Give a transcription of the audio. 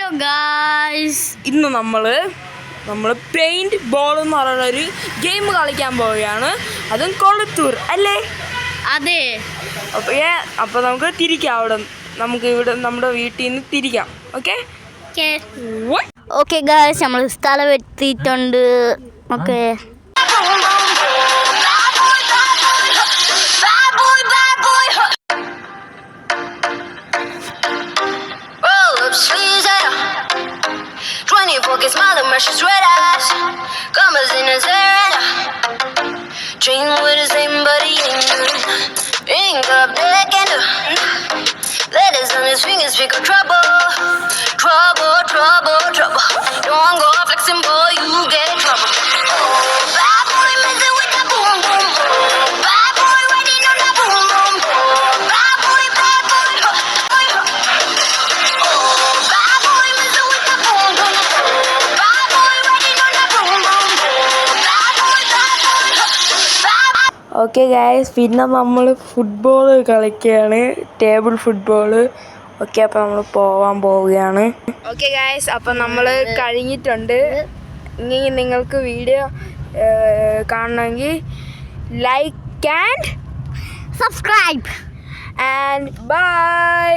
Hello guys, ഇന്ന് നമ്മൾ paint ball എന്ന് പറയുന്ന ഒരു ഗെയിം കളിക്കാൻ പോവുകയാണ്. അതും കൊളത്തൂർ അല്ലേ? അതെ. അപ്പോൾ നമുക്ക് തിരിക്കാം. നമുക്ക് ഇവിടെ നമ്മുടെ വീട്ടിൽ നിന്ന് തിരിക്കാം. ഓക്കെ ഗായ്സ്, നമ്മൾ സ്ഥലം എത്തിയിട്ടുണ്ട്. Okay, Pocket smile and mercy sweat eyes. Commas in his hair. Dream with the same body ain't good. Ring up black and letters on his fingers speak of trouble. Trouble, trouble, trouble. Don't go flexing, boy, you get trouble. Bad boy messing with that boom, boom, boom. Bad boy riding on that boom, boom, boom. Bad boy, bad boy, boy, bad boy messing with that boom, boom, boom. Bad boy riding on that boom, boom, boom. Bad boy, bad boy, bad boy. Okay guys, പിന്നെ നമ്മൾ football കളിക്കുകയാണ്, table football. Okay, അപ്പോൾ നമ്മൾ പോവുകയാണ്. Okay guys, അപ്പം നമ്മൾ കഴിഞ്ഞിട്ടുണ്ട്. ഇനി നിങ്ങൾക്ക് വീഡിയോ കാണണമെങ്കിൽ like and subscribe and by.